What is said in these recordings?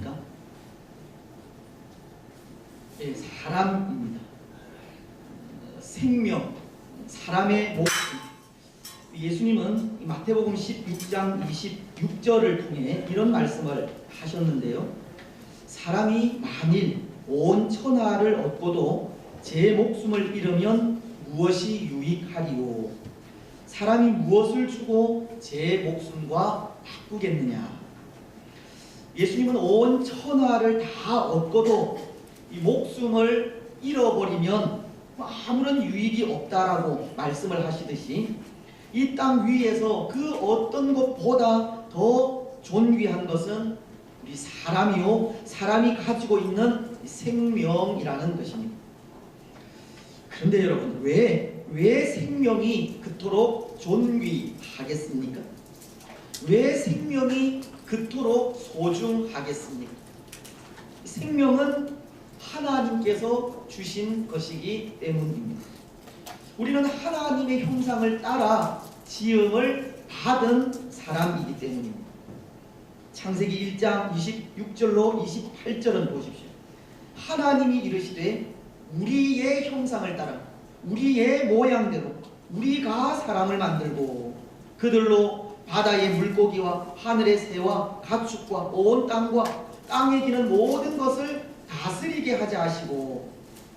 무엇입니까? 예, 사람입니다. 생명, 사람의 목숨. 예수님은 마태복음 16장 26절을 통해 이런 말씀을 하셨는데요. 사람이 만일 온 천하를 얻고도 제 목숨을 잃으면 무엇이 유익하리요? 사람이 무엇을 주고 제 목숨과 바꾸겠느냐? 예수님은 온 천하를 다 얻고도 이 목숨을 잃어버리면 아무런 유익이 없다라고 말씀을 하시듯이 이 땅 위에서 그 어떤 것보다 더 존귀한 것은 우리 사람이요, 사람이 가지고 있는 생명이라는 것입니다. 그런데 여러분, 왜 생명이 그토록 존귀하겠습니까? 왜 생명이 그토록 소중하겠습니까? 생명은 하나님께서 주신 것이기 때문입니다. 우리는 하나님의 형상을 따라 지음을 받은 사람이기 때문입니다. 창세기 1장 26절로 28절은 보십시오. 하나님이 이르시되 우리의 형상을 따라 우리의 모양대로 우리가 사람을 만들고 그들로 바다의 물고기와 하늘의 새와 가축과 온 땅과 땅에 기는 모든 것을 다스리게 하자 하시고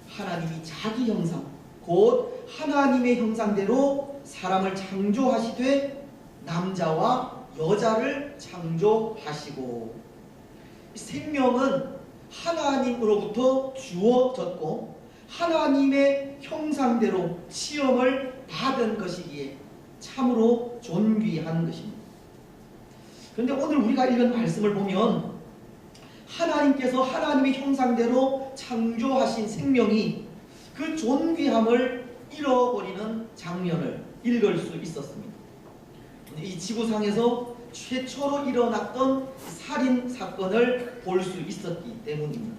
하나님이 자기 형상 곧 하나님의 형상대로 사람을 창조하시되 남자와 여자를 창조하시고 생명은 하나님으로부터 주어졌고 하나님의 형상대로 시험을 받은 것이기에 참으로 존귀한 것입니다. 그런데 오늘 우리가 읽은 말씀을 보면 하나님께서 하나님의 형상대로 창조하신 생명이 그 존귀함을 잃어버리는 장면을 읽을 수 있었습니다. 이 지구상에서 최초로 일어났던 살인 사건을 볼 수 있었기 때문입니다.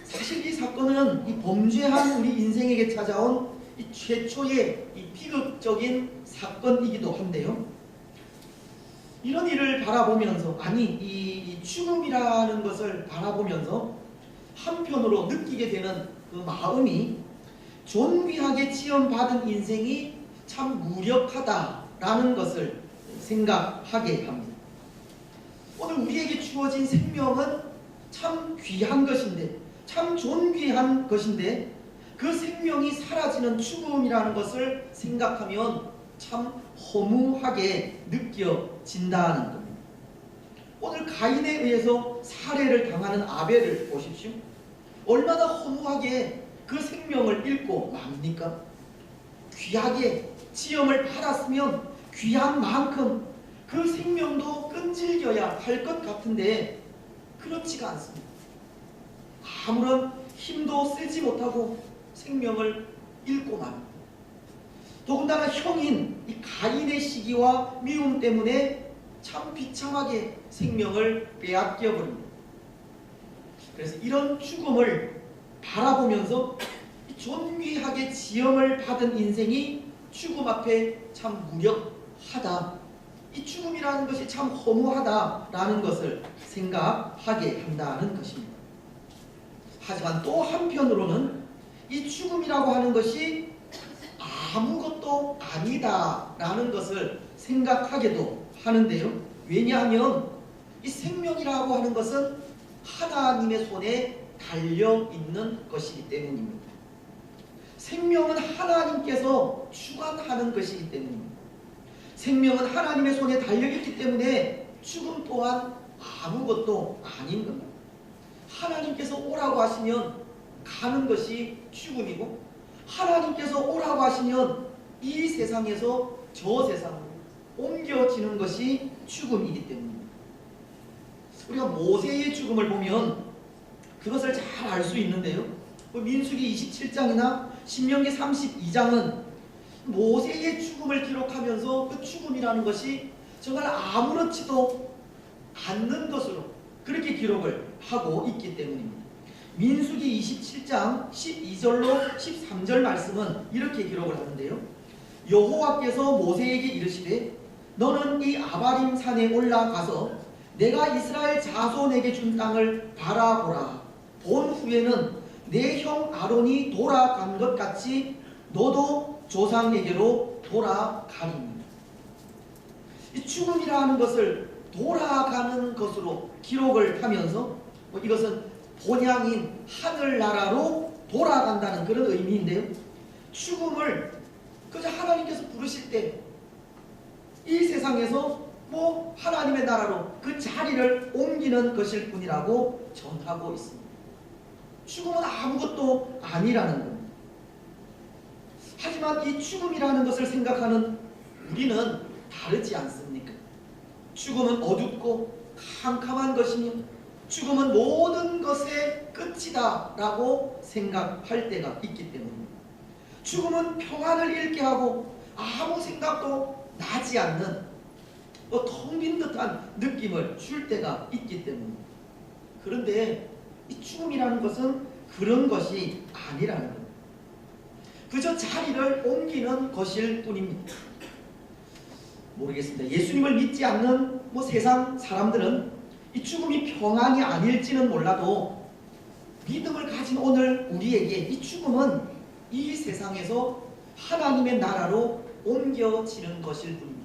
사실 이 사건은 이 범죄한 우리 인생에게 찾아온 이 최초의 이 비극적인 사건이기도 한데요. 이런 일을 바라보면서 이 죽음이라는 것을 바라보면서 한편으로 느끼게 되는 그 마음이 존귀하게 지음받은 인생이 참 무력하다라는 것을 생각하게 합니다. 오늘 우리에게 주어진 생명은 참 귀한 것인데 참 존귀한 것인데 그 생명이 사라지는 죽음이라는 것을 생각하면 참 허무하게 느껴진다는 겁니다. 오늘 가인에 의해서 살해를 당하는 아벨을 보십시오. 얼마나 허무하게 그 생명을 잃고 맙니까? 귀하게 지음을 받았으면 귀한 만큼 그 생명도 끈질겨야 할 것 같은데 그렇지가 않습니다. 아무런 힘도 쓰지 못하고 생명을 잃고 맙니다. 더군다나 형인 이 가인의 시기와 미움 때문에 참 비참하게 생명을 빼앗겨 버립니다. 그래서 이런 죽음을 바라보면서 존귀하게 지음을 받은 인생이 죽음 앞에 참 무력하다. 이 죽음이라는 것이 참 허무하다라는 것을 생각하게 한다는 것입니다. 하지만 또 한편으로는 이 죽음이라고 하는 것이 아무것도 아니다라는 것을 생각하게도 하는데요. 왜냐하면 이 생명이라고 하는 것은 하나님의 손에 달려있는 것이기 때문입니다. 생명은 하나님께서 주관하는 것이기 때문입니다. 생명은 하나님의 손에 달려있기 때문에 죽음 또한 아무것도 아닌 겁니다. 하나님께서 오라고 하시면 가는 것이 죽음이고 하나님께서 오라고 하시면 이 세상에서 저 세상으로 옮겨지는 것이 죽음이기 때문입니다. 우리가 모세의 죽음을 보면 그것을 잘 알 수 있는데요. 민수기 27장이나 신명기 32장은 모세의 죽음을 기록하면서 그 죽음이라는 것이 정말 아무렇지도 않는 것으로 그렇게 기록을 하고 있기 때문입니다. 민수기 27장 12절로 13절 말씀은 이렇게 기록을 하는데요. 여호와께서 모세에게 이르시되 너는 이 아바림 산에 올라가서 내가 이스라엘 자손에게 준 땅을 바라보라. 본 후에는 내 형 아론이 돌아간 것 같이 너도 조상에게로 돌아가리니. 이 죽음이라는 것을 돌아가는 것으로 기록을 하면서 이것은 본향인 하늘나라로 돌아간다는 그런 의미인데요. 죽음을 그저 하나님께서 부르실 때 이 세상에서 하나님의 나라로 그 자리를 옮기는 것일 뿐이라고 전하고 있습니다. 죽음은 아무것도 아니라는 겁니다. 하지만 이 죽음이라는 것을 생각하는 우리는 다르지 않습니까? 죽음은 어둡고 캄캄한 것이며 죽음은 모든 것의 끝이다 라고 생각할 때가 있기 때문입니다. 죽음은 평안을 잃게 하고 아무 생각도 나지 않는 텅 빈 듯한 느낌을 줄 때가 있기 때문입니다. 그런데 이 죽음이라는 것은 그런 것이 아니라는 겁니다. 그저 자리를 옮기는 것일 뿐입니다. 모르겠습니다. 예수님을 믿지 않는 세상 사람들은 이 죽음이 평안이 아닐지는 몰라도 믿음을 가진 오늘 우리에게 이 죽음은 이 세상에서 하나님의 나라로 옮겨지는 것일 뿐입니다.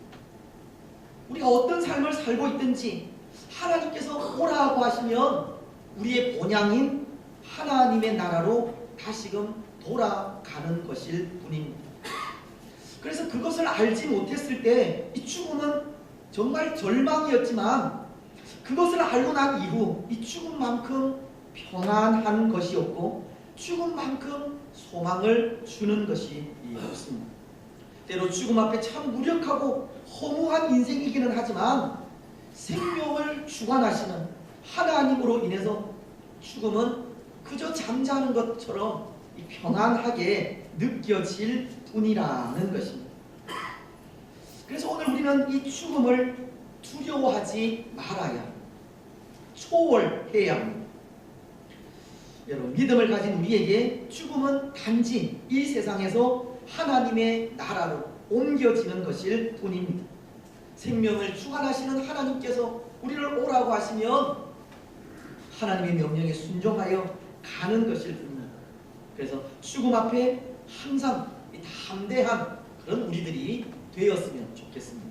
우리가 어떤 삶을 살고 있든지 하나님께서 오라고 하시면 우리의 본향인 하나님의 나라로 다시금 돌아가는 것일 뿐입니다. 그래서 그것을 알지 못했을 때 이 죽음은 정말 절망이었지만 그것을 알고 난 이후 이 죽음만큼 평안한 것이 없고 죽음만큼 소망을 주는 것이 없습니다. 때로 죽음 앞에 참 무력하고 허무한 인생이기는 하지만 생명을 주관하시는 하나님으로 인해서 죽음은 그저 잠자는 것처럼 평안하게 느껴질 뿐이라는 것입니다. 그래서 오늘 우리는 이 죽음을 두려워하지 말아야 합니다. 초월해야 합니다. 여러분, 믿음을 가진 우리에게 죽음은 단지 이 세상에서 하나님의 나라로 옮겨지는 것일 뿐입니다. 생명을 주관하시는 하나님께서 우리를 오라고 하시면 하나님의 명령에 순종하여 가는 것일 뿐입니다. 그래서 죽음 앞에 항상 담대한 그런 우리들이 되었으면 좋겠습니다.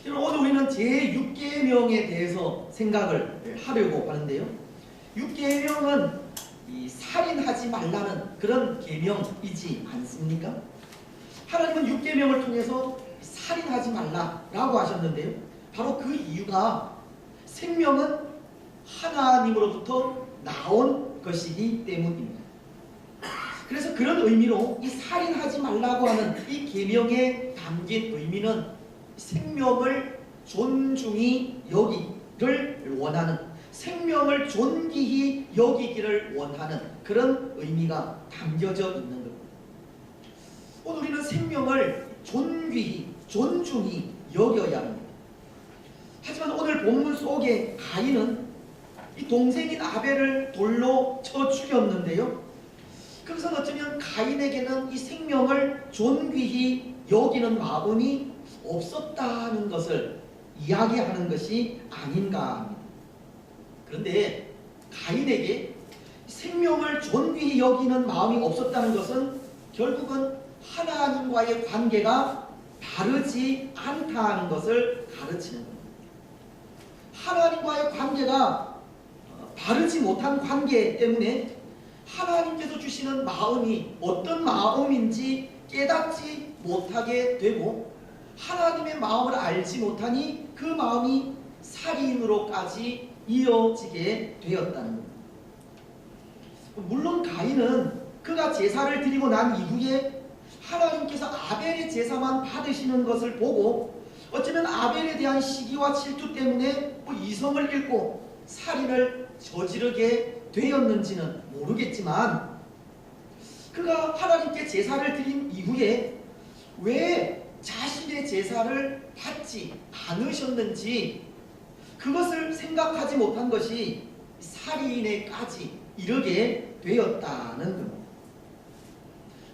오늘 우리는 제6계명에 대해서 생각을 하려고 하는데요. 6계명은 살인하지 말라는 그런 계명이지 않습니까? 하나님은 6계명을 통해서 살인하지 말라라고 하셨는데요. 바로 그 이유가 생명은 하나님으로부터 나온 것이기 때문입니다. 그래서 그런 의미로 이 살인하지 말라고 하는 이 계명에 담긴 의미는 생명을 존중히 여기기를 원하는, 생명을 존귀히 여기기를 원하는 그런 의미가 담겨져 있는 겁니다. 오늘 우리는 생명을 존귀히, 존중히 여겨야 합니다. 하지만 오늘 본문 속에 가인은 이 동생인 아벨을 돌로 쳐 죽였는데요. 그것은 어쩌면 가인에게는 이 생명을 존귀히 여기는 마음이 없었다는 것을 이야기하는 것이 아닌가 합니다. 그런데 가인에게 생명을 존귀히 여기는 마음이 없었다는 것은 결국은 하나님과의 관계가 바르지 않다는 것을 가르치는 겁니다. 하나님과의 관계가 바르지 못한 관계 때문에 하나님께서 주시는 마음이 어떤 마음인지 깨닫지 못하게 되고 하나님의 마음을 알지 못하니 그 마음이 살인으로까지 이어지게 되었다는 겁니다. 물론 가인은 그가 제사를 드리고 난 이후에 하나님께서 아벨의 제사만 받으시는 것을 보고 어쩌면 아벨에 대한 시기와 질투 때문에 이성을 잃고 살인을 저지르게 되었는지는 모르겠지만 그가 하나님께 제사를 드린 이후에 왜 자신의 제사를 받지 않으셨는지 그것을 생각하지 못한 것이 살인에까지 이르게 되었다는 겁니다.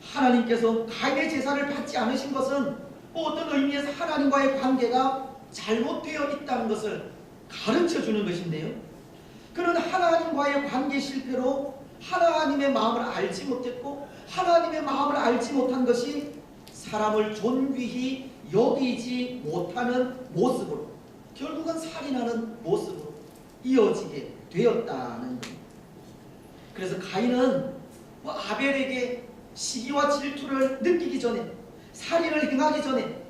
하나님께서 가인의 제사를 받지 않으신 것은 어떤 의미에서 하나님과의 관계가 잘못되어 있다는 것을 가르쳐 주는 것인데요. 그는 하나님과의 관계 실패로 하나님의 마음을 알지 못했고, 하나님의 마음을 알지 못한 것이 사람을 존귀히 여기지 못하는 모습으로, 결국은 살인하는 모습으로 이어지게 되었다는 겁니다. 그래서 가인은 아벨에게 시기와 질투를 느끼기 전에, 살인을 행하기 전에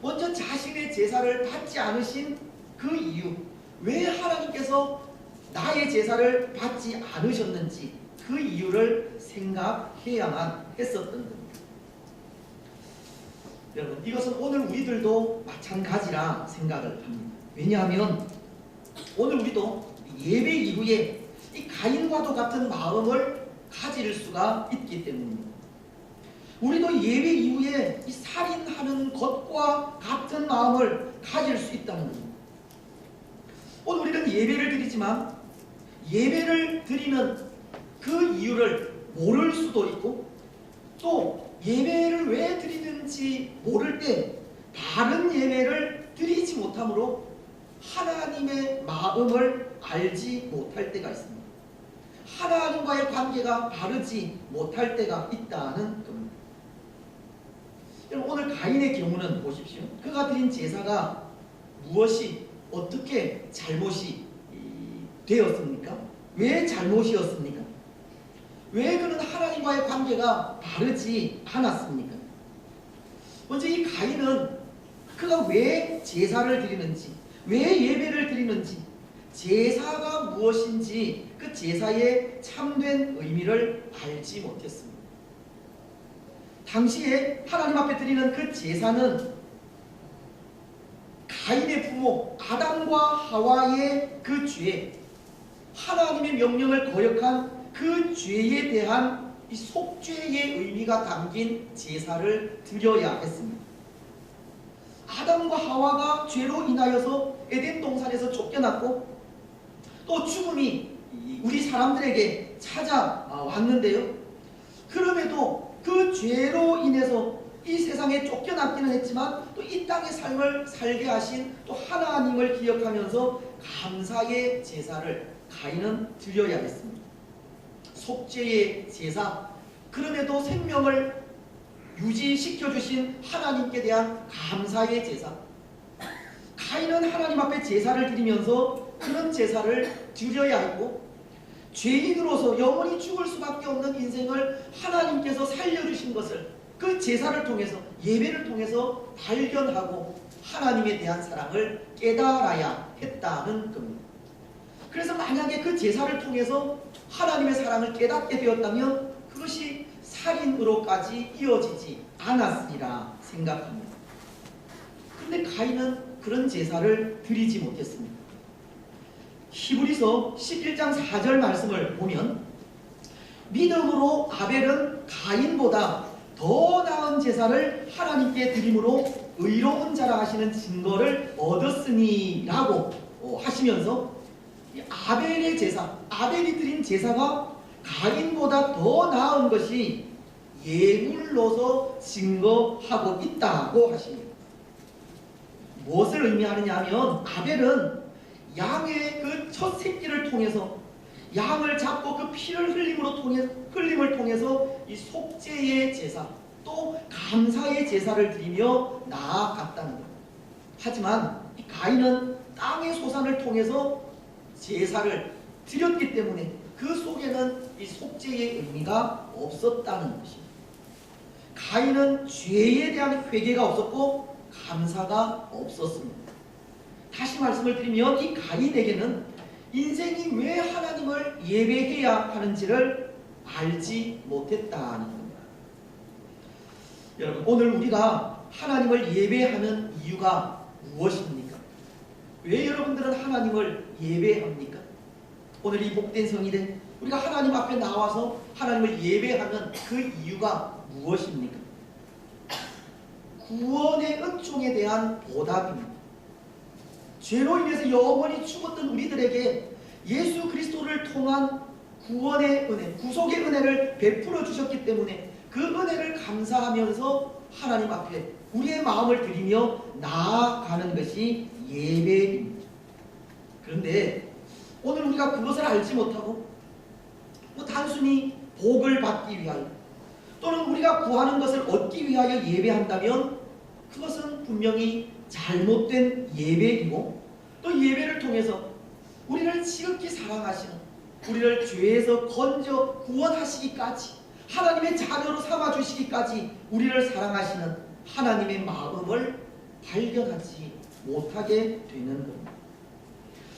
먼저 자신의 제사를 받지 않으신 그 이유, 왜 하나님께서 나의 제사를 받지 않으셨는지 그 이유를 생각해야만 했었던 겁니다. 여러분, 이것은 오늘 우리들도 마찬가지라 생각을 합니다. 왜냐하면 오늘 우리도 예배 이후에 이 가인과도 같은 마음을 가질 수가 있기 때문입니다. 우리도 예배 이후에 이 살인하는 것과 같은 마음을 가질 수 있다는 겁니다. 오늘 우리는 예배를 드리지만 예배를 드리는 그 이유를 모를 수도 있고, 또 예배를 왜 드리는지 모를 때 바른 예배를 드리지 못함으로 하나님의 마음을 알지 못할 때가 있습니다. 하나님과의 관계가 바르지 못할 때가 있다는 겁니다. 오늘 가인의 경우는 보십시오. 그가 드린 제사가 무엇이 어떻게 잘못이 되었습니까? 왜 잘못이었습니까? 왜 그는 하나님과의 관계가 바르지 않았습니까? 먼저 이 가인은 그가 왜 제사를 드리는지, 왜 예배를 드리는지, 제사가 무엇인지 그 제사의 참된 의미를 알지 못했습니다. 당시에 하나님 앞에 드리는 그 제사는 가인의 부모 아담과 하와의 그 죄, 하나님의 명령을 거역한 그 죄에 대한 이 속죄의 의미가 담긴 제사를 드려야 했습니다. 아담과 하와가 죄로 인하여서 에덴 동산에서 쫓겨났고, 또 죽음이 우리 사람들에게 찾아왔는데요. 그럼에도 그 죄로 인해서 이 세상에 쫓겨났기는 했지만 또 이 땅의 삶을 살게 하신 또 하나님을 기억하면서 감사의 제사를 가인은 드려야 했습니다. 속죄의 제사, 그럼에도 생명을 유지시켜 주신 하나님께 대한 감사의 제사. 가인은 하나님 앞에 제사를 드리면서 그런 제사를 드려야 했고, 죄인으로서 영원히 죽을 수밖에 없는 인생을 하나님께서 살려주신 것을 그 제사를 통해서, 예배를 통해서 발견하고 하나님에 대한 사랑을 깨달아야 했다는 겁니다. 그래서 만약에 그 제사를 통해서 하나님의 사랑을 깨닫게 되었다면 그것이 살인으로까지 이어지지 않았으리라 생각합니다. 그런데 가인은 그런 제사를 드리지 못했습니다. 히브리서 11장 4절 말씀을 보면, 믿음으로 아벨은 가인보다 더 나은 제사를 하나님께 드림으로 의로운 자라 하시는 증거를 얻었으니 라고 하시면서 아벨의 제사, 아벨이 드린 제사가 가인보다 더 나은 것이 예물로서 증거하고 있다고 하십니다. 무엇을 의미하느냐 하면, 아벨은 양의 그 첫 새끼를 통해서, 양을 잡고 그 피를 흘림을 통해서 이 속죄의 제사, 또 감사의 제사를 드리며 나아갔다는 것. 하지만 이 가인은 땅의 소산을 통해서 제사를 드렸기 때문에 그 속에는 이 속죄의 의미가 없었다는 것입니다. 가인은 죄에 대한 회개가 없었고 감사가 없었습니다. 다시 말씀을 드리면 이 가인에게는 인생이 왜 하나님을 예배해야 하는지를 알지 못했다는 겁니다. 여러분, 오늘 우리가 하나님을 예배하는 이유가 무엇입니까? 왜 여러분들은 하나님을 예배합니까? 오늘 이 복된 성일에 우리가 하나님 앞에 나와서 하나님을 예배하는 그 이유가 무엇입니까? 구원의 은총에 대한 보답입니다. 죄로 인해서 영원히 죽었던 우리들에게 예수 그리스도를 통한 구원의 은혜, 구속의 은혜를 베풀어 주셨기 때문에 그 은혜를 감사하면서 하나님 앞에 우리의 마음을 드리며 나아가는 것이 예배입니다. 그런데 오늘 우리가 그것을 알지 못하고 단순히 복을 받기 위하여 또는 우리가 구하는 것을 얻기 위하여 예배한다면 그것은 분명히 잘못된 예배이고, 또 예배를 통해서 우리를 지극히 사랑하시는, 우리를 죄에서 건져 구원하시기까지, 하나님의 자녀로 삼아주시기까지 우리를 사랑하시는 하나님의 마음을 발견하지 못하게 되는 겁니다.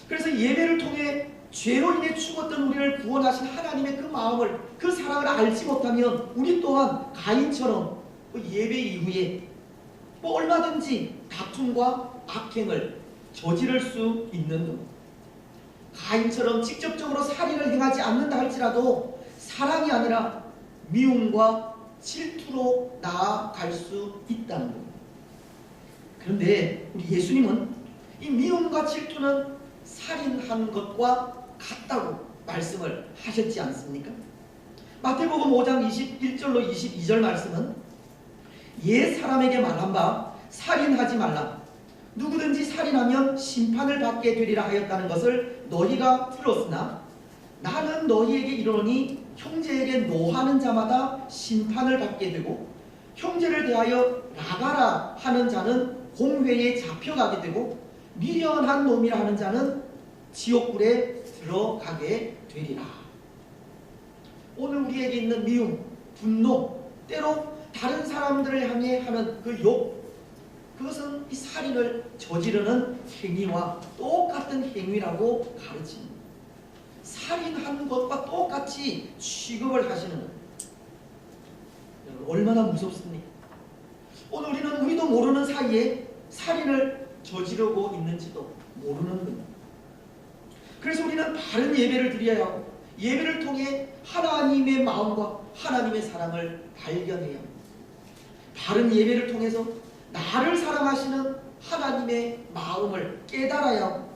그래서 예배를 통해 죄로 인해 죽었던 우리를 구원하신 하나님의 그 마음을, 그 사랑을 알지 못하면 우리 또한 가인처럼 예배 이후에 얼마든지 다툼과 악행을 저지를 수 있는 겁니다. 가인처럼 직접적으로 살인을 행하지 않는다 할지라도 사랑이 아니라 미움과 질투로 나아갈 수 있다는 겁니다. 그런데 우리 예수님은 이 미움과 질투는 살인한 것과 같다고 말씀을 하셨지 않습니까? 마태복음 5장 21절로 22절 말씀은 옛 사람에게 말한 바 살인하지 말라, 누구든지 살인하면 심판을 받게 되리라 하였다는 것을 너희가 들었으나 나는 너희에게 이르노니 형제에게 노하는 자마다 심판을 받게 되고 형제를 대하여 나가라 하는 자는 공회에 잡혀가게 되고 미련한 놈이라 하는 자는 지옥불에 들어가게 되리라. 오늘 우리에게 있는 미움, 분노, 때로 다른 사람들을 향해 하는 그 욕, 그것은 이 살인을 저지르는 행위와 똑같은 행위라고 가르칩니다. 살인하는 것과 똑같이 취급을 하시는 거예요. 얼마나 무섭습니까? 오늘 우리도 모르는 사이에 살인을 저지르고 있는지도 모르는 겁니다. 그래서 우리는 바른 예배를 드려야 하고 예배를 통해 하나님의 마음과 하나님의 사랑을 발견해야 합니다. 바른 예배를 통해서 나를 사랑하시는 하나님의 마음을 깨달아야 하고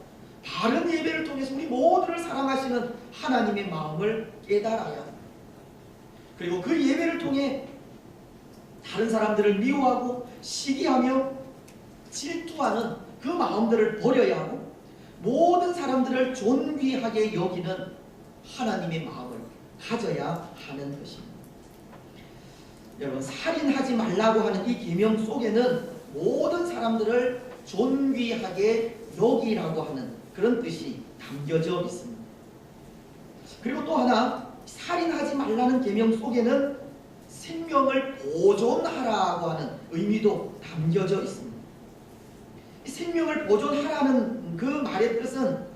바른 예배를 통해서 우리 모두를 사랑하시는 하나님의 마음을 깨달아야 합니다. 그리고 그 예배를 통해 다른 사람들을 미워하고 시기하며 질투하는 그 마음들을 버려야 하고 모든 사람들을 존귀하게 여기는 하나님의 마음을 가져야 하는 것입니다. 여러분, 살인하지 말라고 하는 이 계명 속에는 모든 사람들을 존귀하게 여기라고 하는 그런 뜻이 담겨져 있습니다. 그리고 또 하나, 살인하지 말라는 계명 속에는 생명을 보존하라고 하는 의미도 담겨져 있습니다. 이 생명을 보존하라는 그 말의 뜻은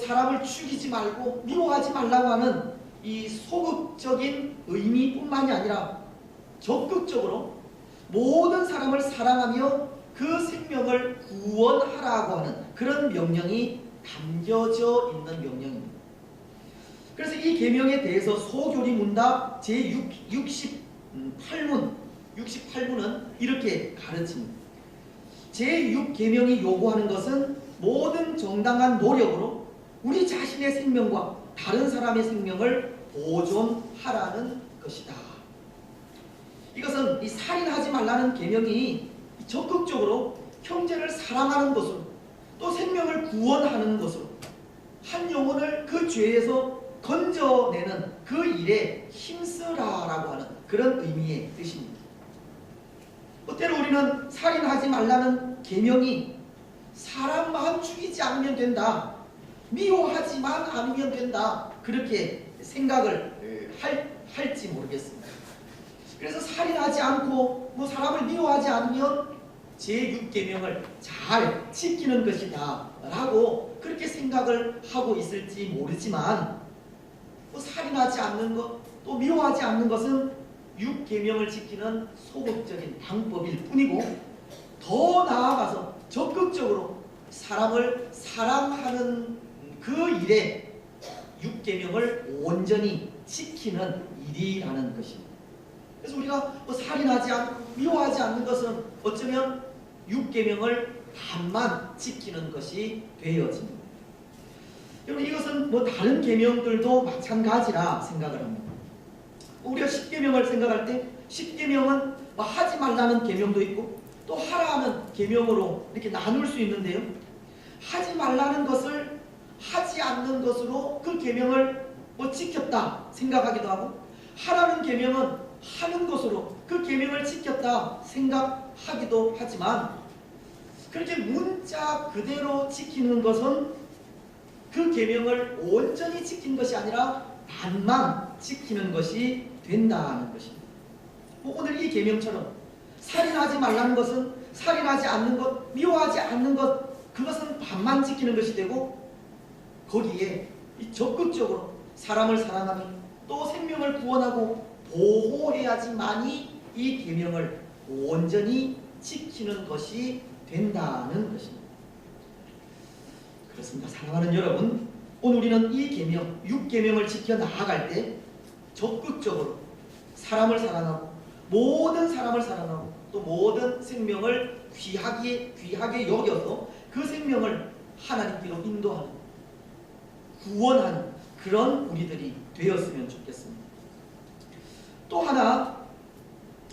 사람을 죽이지 말고 미워하지 말라고 하는 이 소극적인 의미뿐만이 아니라 적극적으로 모든 사람을 사랑하며 그 생명을 구원하라고 하는 그런 명령이 담겨져 있는 명령입니다. 그래서 이 계명에 대해서 소교리 문답 제68문은 이렇게 가르칩니다. 제6계명이 요구하는 것은 모든 정당한 노력으로 우리 자신의 생명과 다른 사람의 생명을 보존하라는 것이다. 이것은 이 살인하지 말라는 계명이 적극적으로 형제를 사랑하는 것으로 또 생명을 구원하는 것으로 한 영혼을 그 죄에서 건져내는 그 일에 힘쓰라라고 하는 그런 의미의 뜻입니다. 때로 우리는 살인하지 말라는 계명이 사람만 죽이지 않으면 된다, 미워하지만 않으면 된다, 그렇게 생각을 할지 모르겠습니다. 그래서 살인하지 않고 사람을 미워하지 않으면 제6계명을 잘 지키는 것이다 라고 그렇게 생각을 하고 있을지 모르지만 살인하지 않는 것, 또 미워하지 않는 것은 6계명을 지키는 소극적인 방법일 뿐이고 더 나아가서 적극적으로 사람을 사랑하는 그 일에 6계명을 온전히 지키는 일이라는 것입니다. 그래서 우리가 살인하지 않고 미워하지 않는 것은 어쩌면 6계명을 반만 지키는 것이 되어집니다. 여러분, 이것은 다른 계명들도 마찬가지라 생각을 합니다. 우리가 10계명을 생각할 때 10계명은 하지 말라는 계명도 있고 또 하라는 계명으로 이렇게 나눌 수 있는데요. 하지 말라는 것을 하지 않는 것으로 그 계명을 지켰다 생각하기도 하고, 하라는 계명은 하는 것으로 그 계명을 지켰다 생각하기도 하지만, 그렇게 문자 그대로 지키는 것은 그 계명을 온전히 지킨 것이 아니라 반만 지키는 것이 된다는 것입니다. 오늘 이 계명처럼 살인하지 말라는 것은 살인하지 않는 것, 미워하지 않는 것, 그것은 반만 지키는 것이 되고, 거기에 적극적으로 사람을 사랑하며 또 생명을 구원하고 보호해야지만이 이 계명을 온전히 지키는 것이 된다는 것입니다. 그렇습니다. 사랑하는 여러분, 오늘 우리는 이 계명, 6계명을 지켜 나아갈 때 적극적으로 사람을 사랑하고 모든 사람을 사랑하고 또 모든 생명을 귀하게 여겨서 그 생명을 하나님께로 인도하는, 구원하는 그런 우리들이 되었으면 좋겠습니다. 또 하나,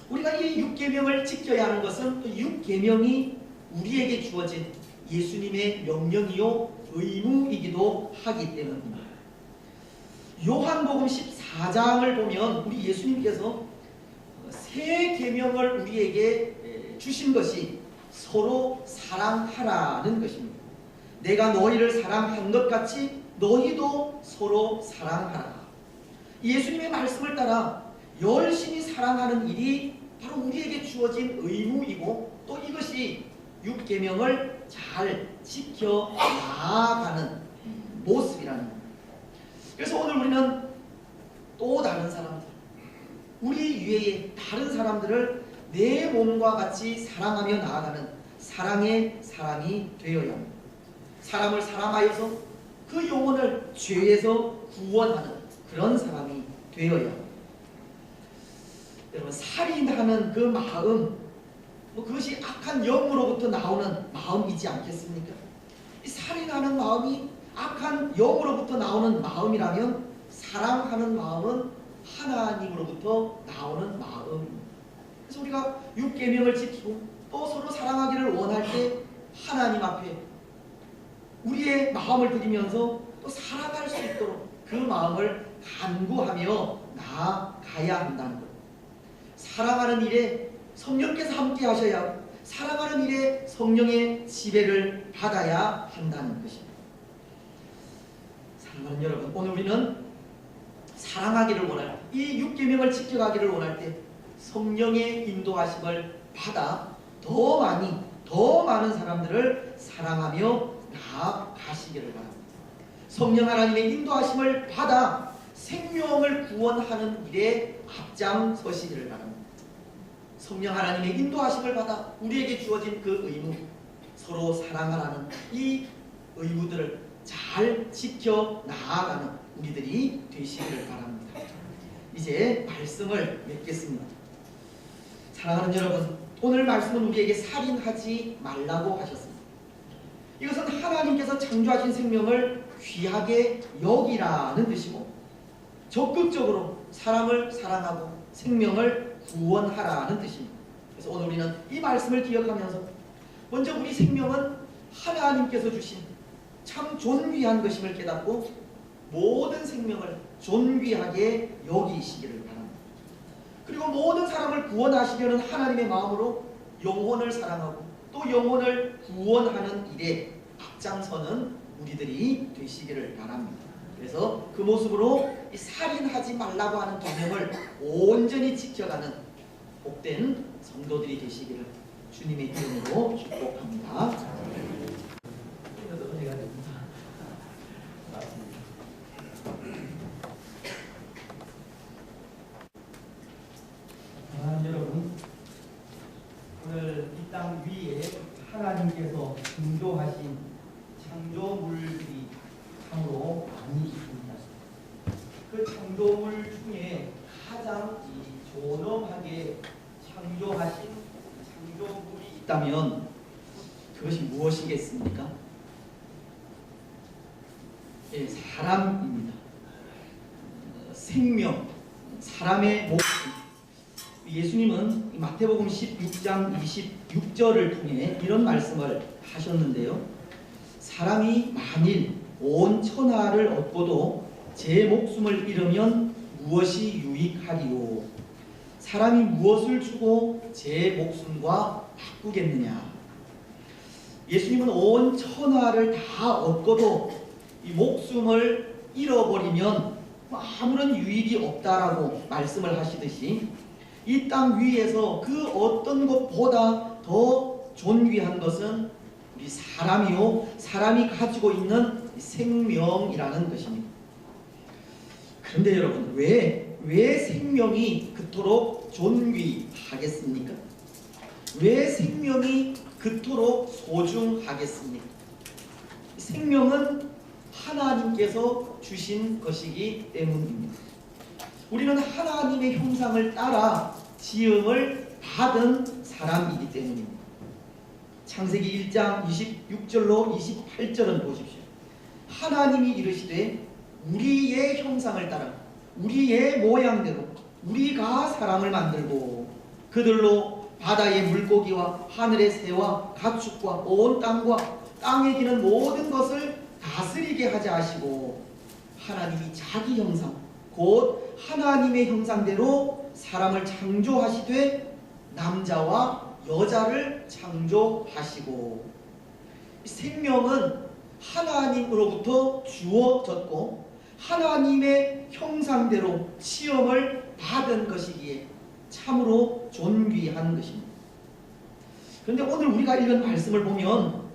우리가 이 6계명을 지켜야 하는 것은 6계명이 우리에게 주어진 예수님의 명령이요 의무이기도 하기 때문입니다. 요한복음 14장을 보면 우리 예수님께서 새 계명을 우리에게 주신 것이 서로 사랑하라는 것입니다. 내가 너희를 사랑한 것 같이 너희도 서로 사랑하라. 예수님의 말씀을 따라 열심히 사랑하는 일이 바로 우리에게 주어진 의무이고, 또 이것이 6계명을 잘 지켜 나아가는 모습이라는 겁니다. 그래서 오늘 우리는 또 다른 사람들, 우리 위에 다른 사람들을 내 몸과 같이 사랑하며 나아가는 사랑의 사람이 되어야 합니다. 사람을 사랑하여서 그 영혼을 죄에서 구원하는 그런 사람이 되어야 합니다. 여러분, 살인하는 그 마음, 그것이 악한 영으로부터 나오는 마음이지 않겠습니까? 이 살인하는 마음이 악한 영으로부터 나오는 마음이라면 사랑하는 마음은 하나님으로부터 나오는 마음입니다. 그래서 우리가 6계명을 지키고 또 서로 사랑하기를 원할 때 하나님 앞에 우리의 마음을 드리면서 또 살아갈 수 있도록 그 마음을 간구하며 나아가야 한다는 것. 사랑하는 일에 성령께서 함께 하셔야 하고, 사랑하는 일에 성령의 지배를 받아야 한다는 것입니다. 사랑하는 여러분, 오늘 우리는 사랑하기를 원할, 이 6계명을 지켜가기를 원할 때 성령의 인도하심을 받아 더 많은 사람들을 사랑하며 나아가시기를 바랍니다. 성령 하나님의 인도하심을 받아 생명을 구원하는 일에 앞장서시기를 바랍니다. 성령 하나님의 인도하심을 받아 우리에게 주어진 그 의무, 서로 사랑하라는 이 의무들을 잘 지켜 나아가는 우리들이 되시기를 바랍니다. 이제 말씀을 맺겠습니다. 사랑하는 여러분, 오늘 말씀은 우리에게 살인하지 말라고 하셨습니다. 이것은 하나님께서 창조하신 생명을 귀하게 여기라는 뜻이고, 적극적으로 사람을 사랑하고 생명을 구원하라는 뜻입니다. 그래서 오늘 우리는 이 말씀을 기억하면서 먼저 우리 생명은 하나님께서 주신 참 존귀한 것임을 깨닫고 모든 생명을 존귀하게 여기시기를 바랍니다. 그리고 모든 사람을 구원하시려는 하나님의 마음으로 영혼을 사랑하고 또 영혼을 구원하는 일에 앞장서는 우리들이 되시기를 바랍니다. 그래서 그 모습으로 이 살인하지 말라고 하는 계명을 온전히 지켜가는 복된 성도들이 되시기를 주님의 이름으로 축복합니다. 사랑하는 여러분, 오늘 이 땅 위에 하나님께서 창조하신 창조물들이 참으로 많이 있습니다. 그 창조물 중에 가장 존엄하게 창조하신 창조물이 있다면 그것이 무엇이겠습니까? 예, 사람입니다. 생명, 사람의 목숨. 예수님은 마태복음 16장 26절을 통해 이런 말씀을 하셨는데요. 사람이 만일 온 천하를 얻고도 제 목숨을 잃으면 무엇이 유익하리요? 사람이 무엇을 주고 제 목숨과 바꾸겠느냐? 예수님은 온 천하를 다 얻고도 이 목숨을 잃어버리면 아무런 유익이 없다라고 말씀을 하시듯이 이 땅 위에서 그 어떤 것보다 더 존귀한 것은 우리 사람이요, 사람이 가지고 있는 생명이라는 것입니다. 그런데 여러분, 왜 생명이 그토록 존귀하겠습니까? 왜 생명이 그토록 소중하겠습니까? 생명은 하나님께서 주신 것이기 때문입니다. 우리는 하나님의 형상을 따라 지음을 받은 사람이기 때문입니다. 창세기 1장 26절로 28절은 보십시오. 하나님이 이르시되 우리의 형상을 따라 우리의 모양대로 우리가 사람을 만들고 그들로 바다의 물고기와 하늘의 새와 가축과 온 땅과 땅에 기는 모든 것을 다스리게 하자 하시고 하나님이 자기 형상 곧 하나님의 형상대로 사람을 창조하시되 남자와 여자를 창조하시고 생명은 하나님으로부터 주어졌고 하나님의 형상대로 시험을 받은 것이기에 참으로 존귀한 것입니다. 그런데 오늘 우리가 읽은 말씀을 보면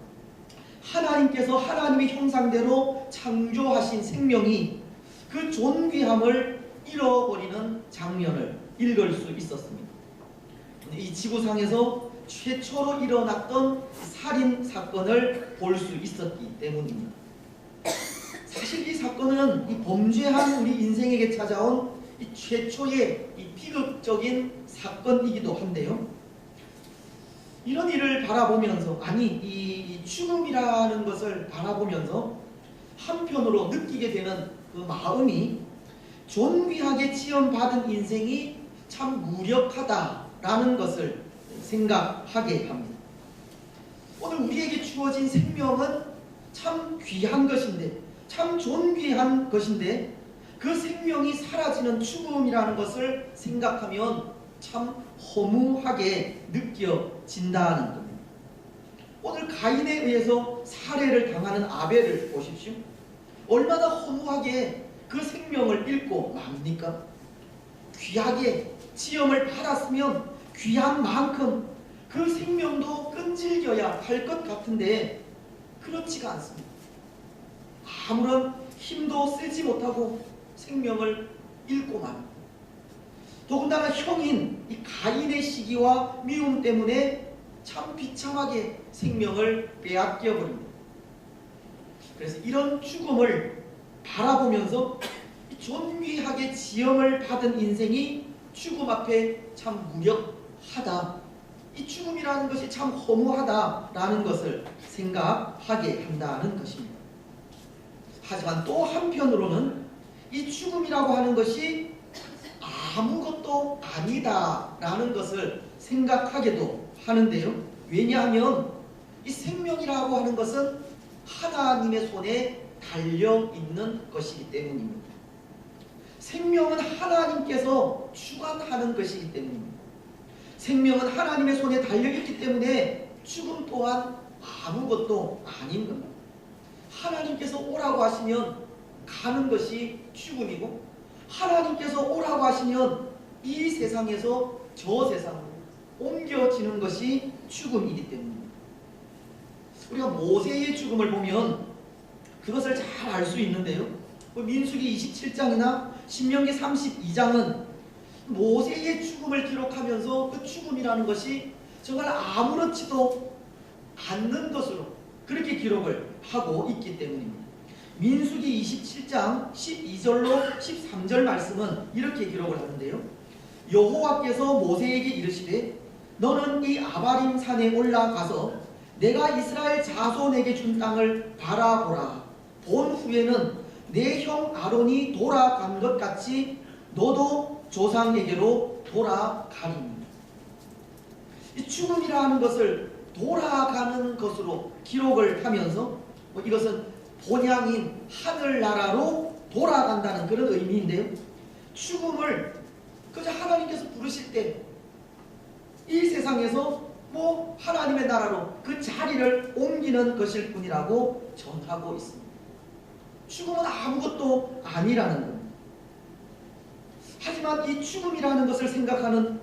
하나님께서 하나님의 형상대로 창조하신 생명이 그 존귀함을 잃어버리는 장면을 읽을 수 있었습니다. 이 지구상에서 최초로 일어났던 살인 사건을 볼 수 있었기 때문입니다. 사실 이 사건은 이 범죄한 우리 인생에게 찾아온 이 최초의 이 비극적인 사건이기도 한데요. 이런 일을 바라보면서 이 죽음이라는 것을 바라보면서 한편으로 느끼게 되는 그 마음이 존귀하게 지음받은 인생이 참 무력하다라는 것을 생각하게 합니다. 오늘 우리에게 주어진 생명은 참 귀한 것인데 참 존귀한 것인데 그 생명이 사라지는 죽음이라는 것을 생각하면 참 허무하게 느껴진다는 겁니다. 오늘 가인에 의해서 살해를 당하는 아벨을 보십시오. 얼마나 허무하게 그 생명을 잃고 맙니까? 귀하게 지음을 받았으면 귀한 만큼 그 생명도 끈질겨야 할 것 같은데 그렇지가 않습니다. 아무런 힘도 쓰지 못하고 생명을 잃고 맙니다. 더군다나 형인 이 가인의 시기와 미움 때문에 참 비참하게 생명을 빼앗겨 버립니다. 그래서 이런 죽음을 바라보면서 존귀하게 지음을 받은 인생이 죽음 앞에 참 무력하다. 이 죽음이라는 것이 참 허무하다라는 것을 생각하게 한다는 것입니다. 하지만 또 한편으로는 이 죽음이라고 하는 것이 아무것도 아니다라는 것을 생각하게도 하는데요. 왜냐하면 이 생명이라고 하는 것은 하나님의 손에 달려있는 것이기 때문입니다. 생명은 하나님께서 주관하는 것이기 때문입니다. 생명은 하나님의 손에 달려있기 때문에 죽음 또한 아무것도 아닌 겁니다. 하나님께서 오라고 하시면 가는 것이 죽음이고 하나님께서 오라고 하시면 이 세상에서 저 세상으로 옮겨지는 것이 죽음이기 때문입니다. 우리가 모세의 죽음을 보면 그것을 잘 알 수 있는데요. 민수기 27장이나 신명기 32장은 모세의 죽음을 기록하면서 그 죽음이라는 것이 정말 아무렇지도 않는 것으로 그렇게 기록을 하고 있기 때문입니다. 민수기 27장 12절로 13절 말씀은 이렇게 기록을 하는데요. 여호와께서 모세에게 이르시되 너는 이 아바림 산에 올라가서 내가 이스라엘 자손에게 준 땅을 바라보라. 본 후에는 내 형 아론이 돌아간 것 같이 너도 조상에게로 돌아가리니. 이 죽음이라는 것을 돌아가는 것으로 기록을 하면서 이것은 본향인 하늘나라로 돌아간다는 그런 의미인데요. 죽음을 그저 하나님께서 부르실 때 이 세상에서 하나님의 나라로 그 자리를 옮기는 것일 뿐이라고 전하고 있습니다. 죽음은 아무것도 아니라는 겁니다. 하지만 이 죽음이라는 것을 생각하는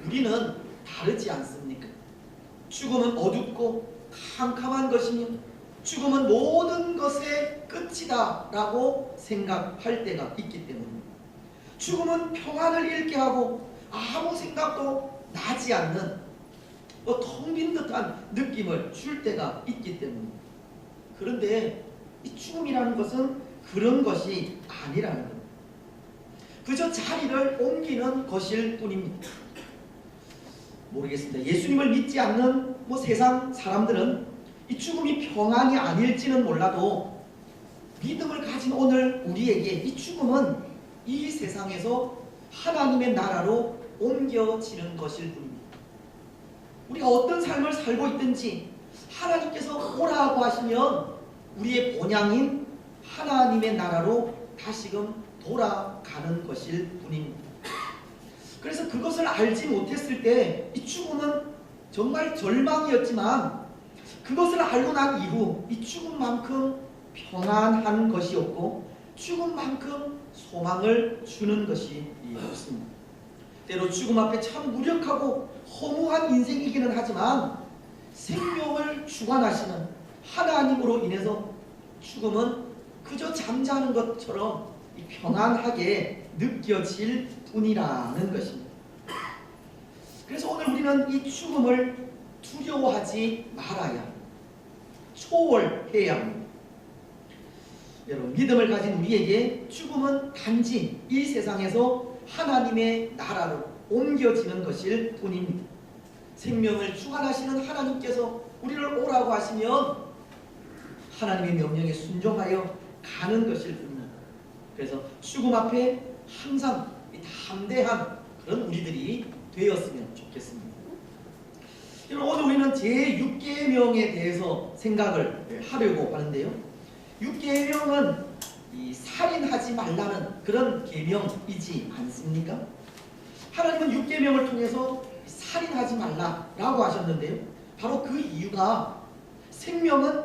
우리는 다르지 않습니까? 죽음은 어둡고 캄캄한 것이며 죽음은 모든 것의 끝이다 라고 생각할 때가 있기 때문입니다. 죽음은 평안을 잃게 하고 아무 생각도 나지 않는 텅 빈 듯한 느낌을 줄 때가 있기 때문입니다. 그런데 이 죽음이라는 것은 그런 것이 아니라는 겁니다. 그저 자리를 옮기는 것일 뿐입니다. 모르겠습니다. 예수님을 믿지 않는 세상 사람들은 이 죽음이 평안이 아닐지는 몰라도 믿음을 가진 오늘 우리에게 이 죽음은 이 세상에서 하나님의 나라로 옮겨지는 것일 뿐입니다. 우리가 어떤 삶을 살고 있든지 하나님께서 오라고 하시면 우리의 본향인 하나님의 나라로 다시금 돌아가는 것일 뿐입니다. 그래서 그것을 알지 못했을 때 이 죽음은 정말 절망이었지만 그것을 알고 난 이후 이 죽음만큼 평안한 것이 없고 죽음만큼 소망을 주는 것이 없습니다. 때로 죽음 앞에 참 무력하고 허무한 인생이기는 하지만 생명을 주관하시는 하나님으로 인해서 죽음은 그저 잠자는 것처럼 평안하게 느껴질 뿐이라는 것입니다. 그래서 오늘 우리는 이 죽음을 두려워하지 말아야 합니다. 초월해야 합니다. 여러분, 믿음을 가진 우리에게 죽음은 단지 이 세상에서 하나님의 나라로 옮겨지는 것일 뿐입니다. 생명을 주관하시는 하나님께서 우리를 오라고 하시면 하나님의 명령에 순종하여 가는 것일 뿐입니다. 그래서 죽음 앞에 항상 담대한 그런 우리들이 되었으면 좋겠습니다. 오늘 우리는 제6계명에 대해서 생각을 하려고 하는데요. 6계명은 살인하지 말라는 그런 계명이지 않습니까? 하나님은 6계명을 통해서 살인하지 말라라고 하셨는데요. 바로 그 이유가 생명은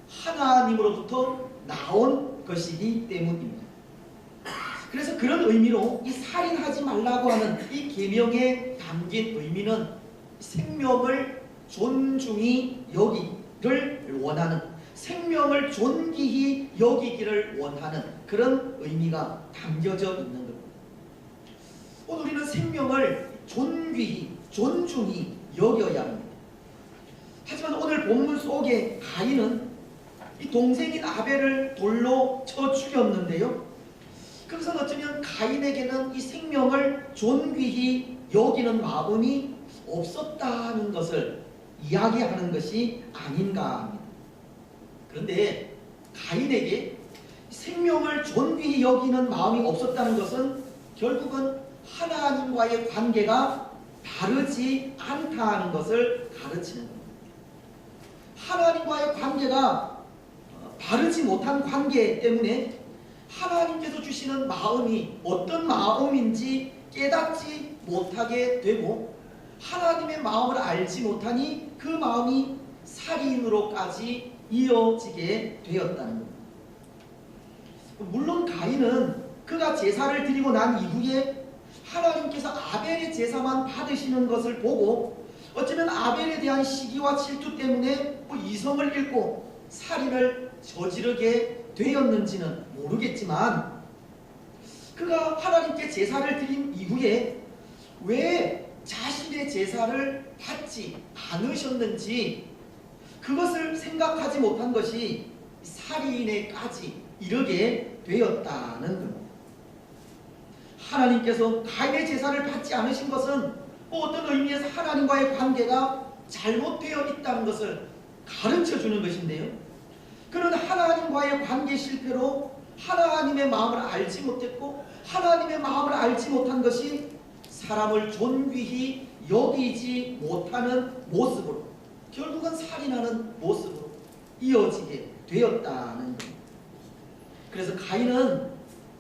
하나님으로부터 나온 것이기 때문입니다. 그래서 그런 의미로 이 살인하지 말라고 하는 이 계명에 담긴 의미는 생명을 존중히 여기기를 원하는, 생명을 존귀히 여기기를 원하는 그런 의미가 담겨져 있는 겁니다. 오늘 우리는 생명을 존귀히, 존중히 여겨야 합니다. 하지만 오늘 본문 속에 가인은 이 동생인 아벨을 돌로 쳐 죽였는데요. 그것은 어쩌면 가인에게는 이 생명을 존귀히 여기는 마음이 없었다는 것을 이야기하는 것이 아닌가 합니다. 그런데 가인에게 생명을 존귀히 여기는 마음이 없었다는 것은 결국은 하나님과의 관계가 바르지 않다는 것을 가르치는 겁니다. 하나님과의 관계가 바르지 못한 관계 때문에 하나님께서 주시는 마음이 어떤 마음인지 깨닫지 못하게 되고 하나님의 마음을 알지 못하니 그 마음이 살인으로까지 이어지게 되었다는 겁니다. 물론 가인은 그가 제사를 드리고 난 이후에 하나님께서 아벨의 제사만 받으시는 것을 보고 어쩌면 아벨에 대한 시기와 질투 때문에 이성을 잃고 살인을 저지르게 되었는지는 모르겠지만 그가 하나님께 제사를 드린 이후에 왜 자신의 제사를 받지 않으셨는지 그것을 생각하지 못한 것이 살인에까지 이르게 되었다는 겁니다. 하나님께서 가인의 제사를 받지 않으신 것은 어떤 의미에서 하나님과의 관계가 잘못되어 있다는 것을 가르쳐주는 것인데요. 그는 하나님과의 관계 실패로 하나님의 마음을 알지 못했고 하나님의 마음을 알지 못한 것이 사람을 존귀히 여기지 못하는 모습으로 결국은 살인하는 모습으로 이어지게 되었다는 겁니다. 그래서 가인은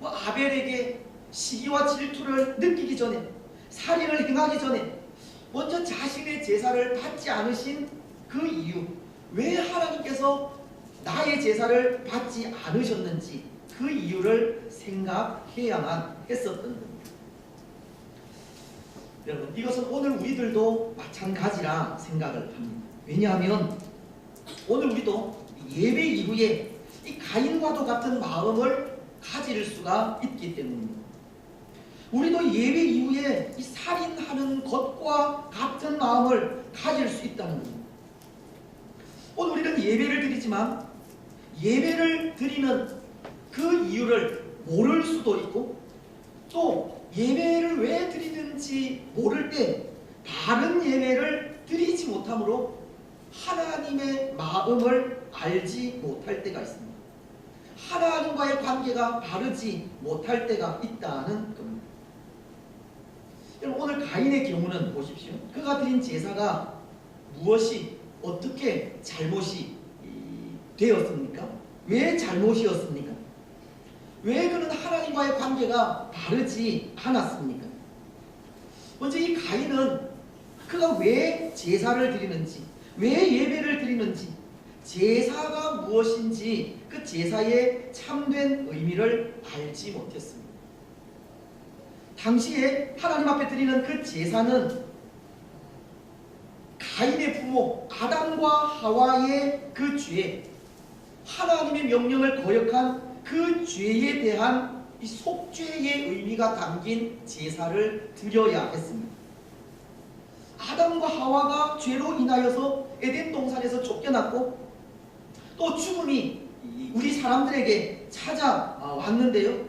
아벨에게 시기와 질투를 느끼기 전에, 살인을 행하기 전에 먼저 자신의 제사를 받지 않으신 그 이유, 왜 하나님께서 나의 제사를 받지 않으셨는지 그 이유를 생각해야만 했었던 겁니다. 여러분, 이것은 오늘 우리들도 마찬가지라 생각을 합니다. 왜냐하면 오늘 우리도 예배 이후에 이 가인과도 같은 마음을 가질 수가 있기 때문입니다. 우리도 예배 이후에 이 살인하는 것과 같은 마음을 가질 수 있다는 겁니다. 오늘 우리는 예배를 드리지만 예배를 드리는 그 이유를 모를 수도 있고, 또 예배를 왜 드리는지 모를 때 바른 예배를 드리지 못함으로 하나님의 마음을 알지 못할 때가 있습니다. 하나님과의 관계가 바르지 못할 때가 있다는 겁니다. 오늘 가인의 경우는 보십시오. 그가 드린 제사가 무엇이 어떻게 잘못이 되었습니까? 왜 잘못이었습니까? 왜 그는 하나님과의 관계가 바르지 않았습니까? 먼저 이 가인은 그가 왜 제사를 드리는지, 왜 예배를 드리는지, 제사가 무엇인지 그 제사의 참된 의미를 알지 못했습니다. 당시에 하나님 앞에 드리는 그 제사는 가인의 부모 아담과 하와의 그 죄, 하나님의 명령을 거역한 그 죄에 대한 이 속죄의 의미가 담긴 제사를 드려야 했습니다. 아담과 하와가 죄로 인하여서 에덴 동산에서 쫓겨났고, 또 죽음이 우리 사람들에게 찾아왔는데요.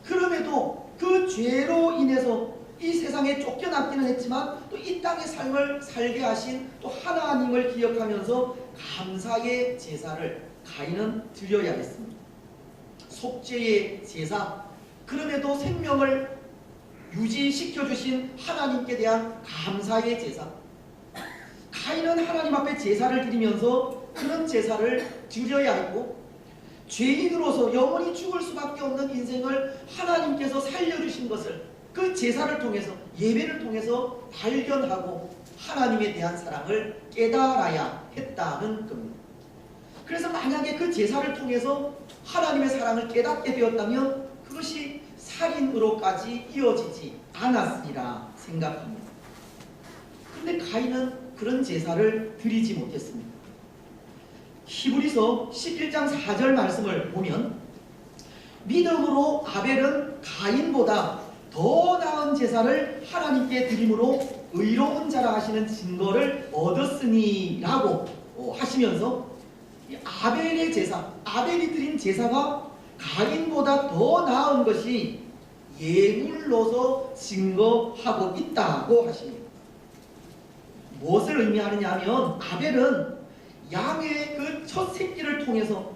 그럼에도 그 죄로 인해서 이 세상에 쫓겨났기는 했지만 또 이 땅의 삶을 살게 하신 또 하나님을 기억하면서 감사의 제사를 가인은 드려야 했습니다. 속죄의 제사, 그럼에도 생명을 유지시켜 주신 하나님께 대한 감사의 제사. 가인은 하나님 앞에 제사를 드리면서 그런 제사를 드려야 했고, 죄인으로서 영원히 죽을 수밖에 없는 인생을 하나님께서 살려주신 것을 그 제사를 통해서, 예배를 통해서 발견하고 하나님에 대한 사랑을 깨달아야 했다는 겁니다. 그래서 만약에 그 제사를 통해서 하나님의 사랑을 깨닫게 되었다면 그것이 살인으로까지 이어지지 않았으리라 생각합니다. 그런데 가인은 그런 제사를 드리지 못했습니다. 히브리서 11장 4절 말씀을 보면, 믿음으로 아벨은 가인보다 더 나은 제사를 하나님께 드림으로 의로운 자라 하시는 증거를 얻었으니 라고 하시면서, 아벨의 제사, 아벨이 드린 제사가 가인보다 더 나은 것이 예물로서 증거하고 있다고 하십니다. 무엇을 의미하느냐 하면, 아벨은 양의 그 첫 새끼를 통해서,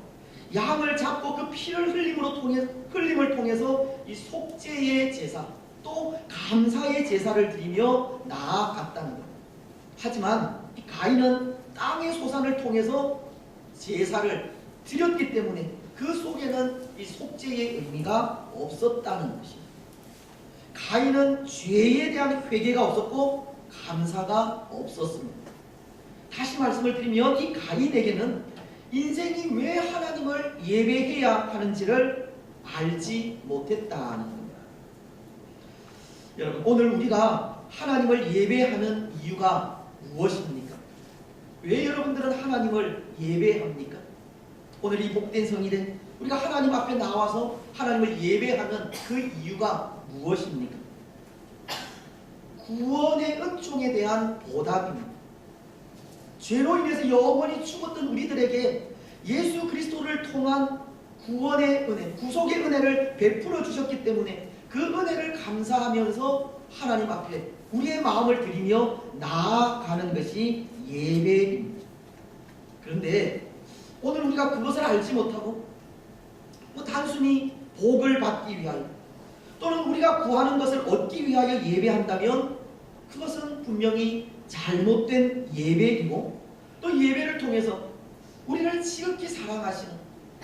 양을 잡고 그 피를 흘림을 통해서 이 속죄의 제사, 또 감사의 제사를 드리며 나아갔다는 것. 하지만 이 가인은 땅의 소산을 통해서 제사를 드렸기 때문에 그 속에는 이 속죄의 의미가 없었다는 것입니다. 가인은 죄에 대한 회개가 없었고 감사가 없었습니다. 다시 말씀을 드리면 이 가인에게는 인생이 왜 하나님을 예배해야 하는지를 알지 못했다는 겁니다. 여러분, 오늘 우리가 하나님을 예배하는 이유가 무엇입니까? 왜 여러분들은 하나님을 예배합니까? 오늘 이 복된 성일에 우리가 하나님 앞에 나와서 하나님을 예배하는 그 이유가 무엇입니까? 구원의 은총에 대한 보답입니다. 죄로 인해서 영원히 죽었던 우리들에게 예수 그리스도를 통한 구원의 은혜, 구속의 은혜를 베풀어 주셨기 때문에 그 은혜를 감사하면서 하나님 앞에 우리의 마음을 드리며 나아가는 것이 예배입니다. 그런데 오늘 우리가 그것을 알지 못하고 단순히 복을 받기 위하여, 또는 우리가 구하는 것을 얻기 위하여 예배한다면 그것은 분명히 잘못된 예배이고, 또 예배를 통해서 우리를 지극히 사랑하시는,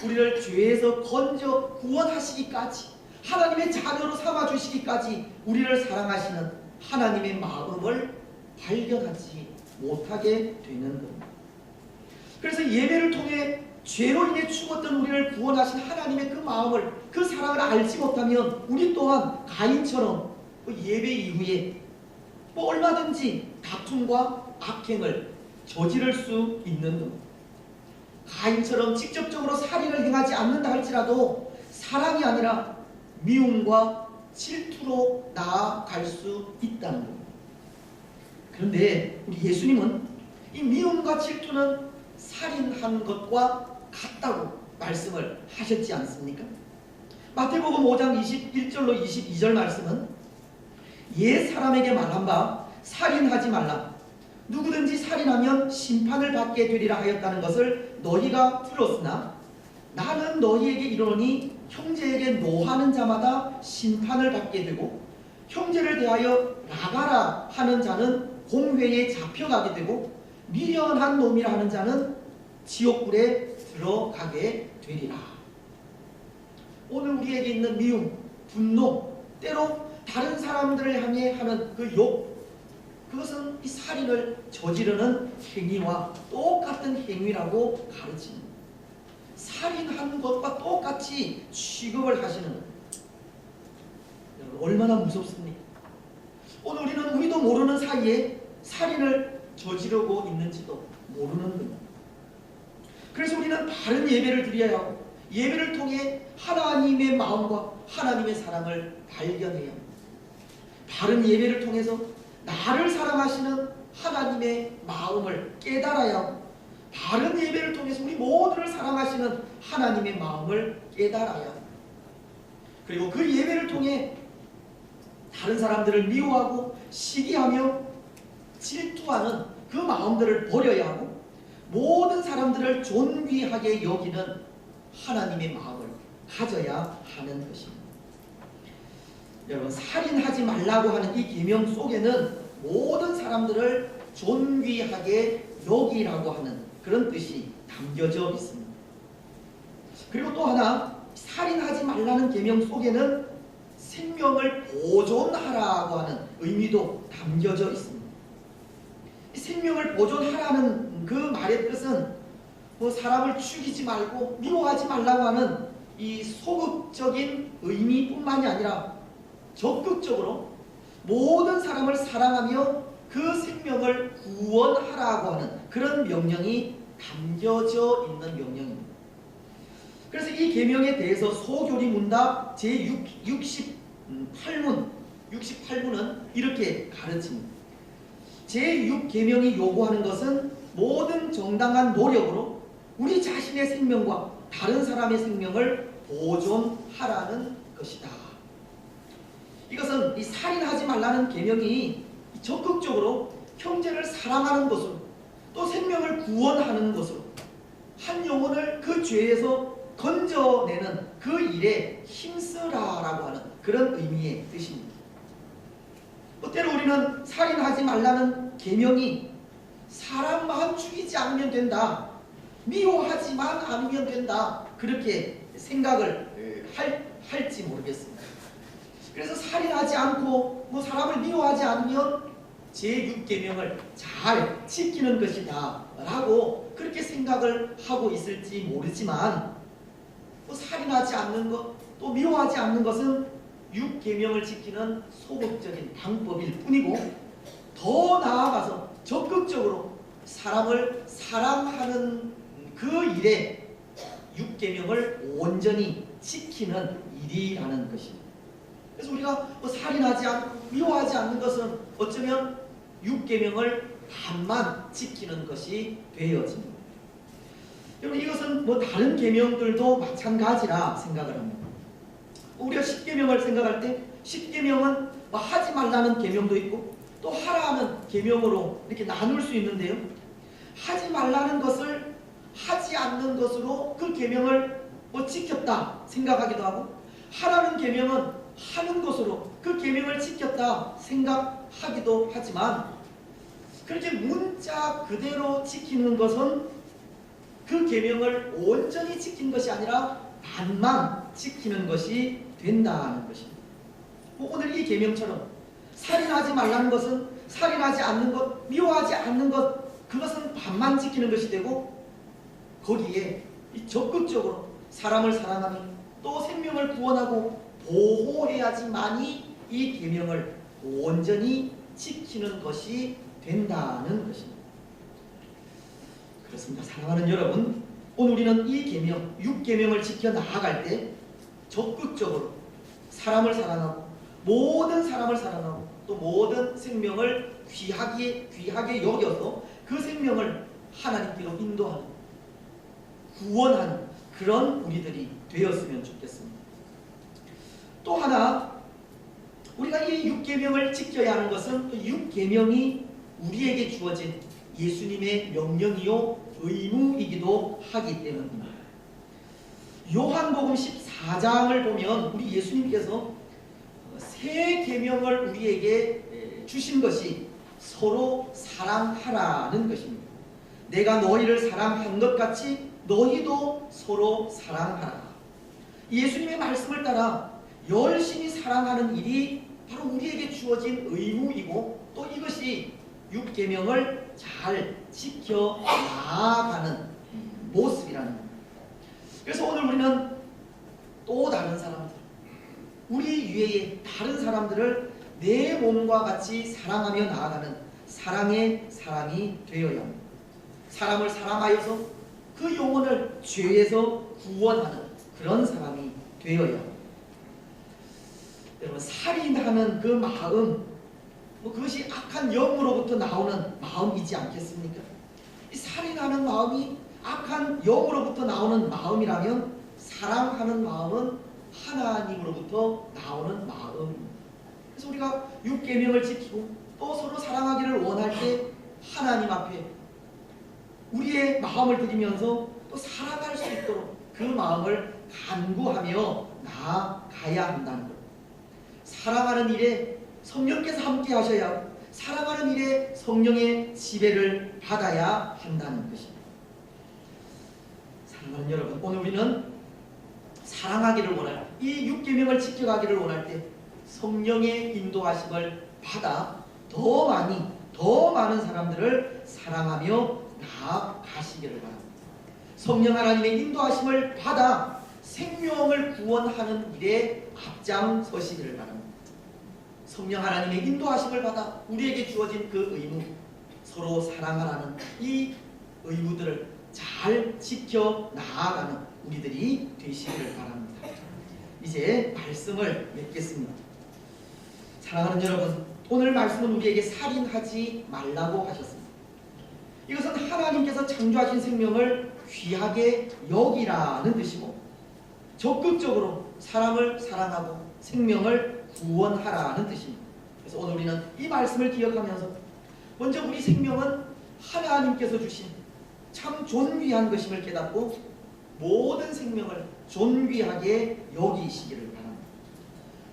우리를 죄에서 건져 구원하시기까지, 하나님의 자녀로 삼아주시기까지 우리를 사랑하시는 하나님의 마음을 발견하지 못하게 되는 겁니다. 그래서 예배를 통해 죄로 인해 죽었던 우리를 구원하신 하나님의 그 마음을, 그 사랑을 알지 못하면 우리 또한 가인처럼 예배 이후에 얼마든지 다툼과 악행을 저지를 수 있는 겁니다. 가인처럼 직접적으로 살인을 행하지 않는다 할지라도 사랑이 아니라 미움과 질투로 나아갈 수 있다는 겁니다. 그런데 우리 예수님은 이 미움과 질투는 살인한 것과 같다고 말씀을 하셨지 않습니까? 마태복음 5장 21절로 22절 말씀은 옛 사람에게 말한 바 살인하지 말라. 누구든지 살인하면 심판을 받게 되리라 하였다는 것을 너희가 들었으나 나는 너희에게 이르노니 형제에게 노하는 자마다 심판을 받게 되고 형제를 대하여 나가라 하는 자는 공회에 잡혀가게 되고 미련한 놈이라 하는 자는 지옥불에 들어가게 되리라. 오늘 우리에게 있는 미움, 분노, 때로 다른 사람들을 향해 하는 그 욕, 그것은 이 살인을 저지르는 행위와 똑같은 행위라고 가르칩니다. 살인한 것과 똑같이 취급을 하시는 것. 얼마나 무섭습니까? 오늘 우리도 모르는 사이에 살인을 저지르고 있는지도 모르는 겁니다. 그래서 우리는 바른 예배를 드려야 하고 예배를 통해 하나님의 마음과 하나님의 사랑을 발견해야 합니다. 바른 예배를 통해서 나를 사랑하시는 하나님의 마음을 깨달아야 하고 바른 예배를 통해서 우리 모두를 사랑하시는 하나님의 마음을 깨달아야 합니다. 그리고 그 예배를 통해 다른 사람들을 미워하고 시기하며 질투하는 그 마음들을 버려야 하고 모든 사람들을 존귀하게 여기는 하나님의 마음을 가져야 하는 것입니다. 여러분, 살인하지 말라고 하는 이 계명 속에는 모든 사람들을 존귀하게 여기라고 하는 그런 뜻이 담겨져 있습니다. 그리고 또 하나, 살인하지 말라는 계명 속에는 생명을 보존하라고 하는 의미도 담겨져 있습니다. 생명을 보존하라는 그 말의 뜻은 사람을 죽이지 말고 미워하지 말라고 하는 이 소극적인 의미뿐만이 아니라 적극적으로 모든 사람을 사랑하며 그 생명을 구원하라고 하는 그런 명령이 담겨져 있는 명령입니다. 그래서 이 계명에 대해서 소교리 문답 제68문은 이렇게 가르칩니다. 제6계명이 요구하는 것은 모든 정당한 노력으로 우리 자신의 생명과 다른 사람의 생명을 보존하라는 것이다. 이것은 이 살인하지 말라는 계명이 적극적으로 형제를 사랑하는 것으로 또 생명을 구원하는 것으로 한 영혼을 그 죄에서 건져내는 그 일에 힘쓰라라고 하는 그런 의미의 뜻입니다. 때로 우리는 살인하지 말라는 계명이 사람만 죽이지 않으면 된다, 미워하지만 않으면 된다, 그렇게 생각을 할지 모르겠습니다. 그래서 살인하지 않고 사람을 미워하지 않으면 제6계명을 잘 지키는 것이다 라고 그렇게 생각을 하고 있을지 모르지만 살인하지 않는 것, 또 미워하지 않는 것은 6계명을 지키는 소극적인 방법일 뿐이고 더 나아가서 적극적으로 사람을 사랑하는 그 일에 6계명을 온전히 지키는 일이라는 것입니다. 그래서 우리가 살인하지 않고 미워하지 않는 것은 어쩌면 6계명을 반만 지키는 것이 되어집니다. 여러분, 이것은 다른 계명들도 마찬가지라 생각을 합니다. 우리가 10계명을 생각할 때 10계명은 하지 말라는 계명도 있고 또 하라는 계명으로 이렇게 나눌 수 있는데요. 하지 말라는 것을 하지 않는 것으로 그 계명을 지켰다 생각하기도 하고 하라는 계명은 하는 것으로 그 계명을 지켰다 생각하기도 하지만 그렇게 문자 그대로 지키는 것은 그 계명을 온전히 지킨 것이 아니라 반만 지키는 것이 된다는 것입니다. 오늘 이 계명처럼 살인하지 말라는 것은 살인하지 않는 것, 미워하지 않는 것, 그것은 반만 지키는 것이 되고, 거기에 적극적으로 사람을 사랑하며 또 생명을 구원하고 보호해야지만이 이 계명을 온전히 지키는 것이 된다는 것입니다. 그렇습니다. 사랑하는 여러분, 오늘 우리는 이 계명, 6계명을 지켜 나아갈 때 적극적으로 사람을 사랑하고 모든 사람을 사랑하고 또 모든 생명을 귀하게 여겨서 그 생명을 하나님께로 인도하는, 구원하는 그런 우리들이 되었으면 좋겠습니다. 또 하나, 우리가 이 6계명을 지켜야 하는 것은 6계명이 우리에게 주어진 예수님의 명령이요 의무이기도 하기 때문입니다. 요한복음 14장을 보면 우리 예수님께서 세 계명을 우리에게 주신 것이 서로 사랑하라는 것입니다. 내가 너희를 사랑한 것 같이 너희도 서로 사랑하라. 예수님의 말씀을 따라 열심히 사랑하는 일이 바로 우리에게 주어진 의무이고, 또 이것이 6계명을 잘 지켜 나아가는 모습이라는 겁니다. 그래서 오늘 우리는 또 다른 사람들, 우리 위에 다른 사람들을 내 몸과 같이 사랑하며 나아가는 사랑의 사람이 되어야 합니다. 사람을 사랑하여서 그 영혼을 죄에서 구원하는 그런 사람이 되어야 합니다. 여러분, 살인하는 그 마음, 그것이 악한 영으로부터 나오는 마음이지 않겠습니까? 이 살인하는 마음이 악한 영으로부터 나오는 마음이라면 사랑하는 마음은 하나님으로부터 나오는 마음입니다. 그래서 우리가 6계명을 지키고 또 서로 사랑하기를 원할 때 하나님 앞에 우리의 마음을 드리면서 또 사랑할 수 있도록 그 마음을 간구하며 나아가야 한다는 것. 사랑하는 일에 성령께서 함께 하셔야 하고, 사랑하는 일에 성령의 지배를 받아야 한다는 것입니다. 사랑하는 여러분, 오늘 우리는 사랑하기를 원할, 이 6계명을 지켜가기를 원할 때 성령의 인도하심을 받아 더 많은 사람들을 사랑하며 나아가시기를 바랍니다. 성령 하나님의 인도하심을 받아 생명을 구원하는 일에 앞장서시기를 바랍니다. 성령 하나님의 인도하심을 받아 우리에게 주어진 그 의무, 서로 사랑하라는 이 의무들을 잘 지켜 나아가는 우리들이 되시기를 바랍니다. 이제 말씀을 맺겠습니다. 사랑하는 여러분, 오늘 말씀은 우리에게 살인하지 말라고 하셨습니다. 이것은 하나님께서 창조하신 생명을 귀하게 여기라는 뜻이고, 적극적으로 사람을 사랑하고 생명을 구원하라는 뜻입니다. 그래서 오늘 우리는 이 말씀을 기억하면서 먼저 우리 생명은 하나님께서 주신 참 존귀한 것임을 깨닫고 모든 생명을 존귀하게 여기시기를 바랍니다.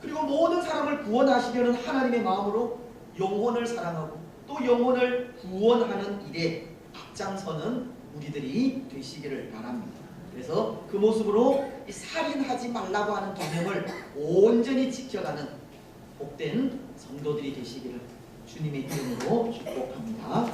그리고 모든 사람을 구원하시려는 하나님의 마음으로 영혼을 사랑하고 또 영혼을 구원하는 일에 앞장서는 우리들이 되시기를 바랍니다. 그래서 그 모습으로 이 살인하지 말라고 하는 계명을 온전히 지켜가는 복된 성도들이 되시기를 주님의 이름으로 축복합니다.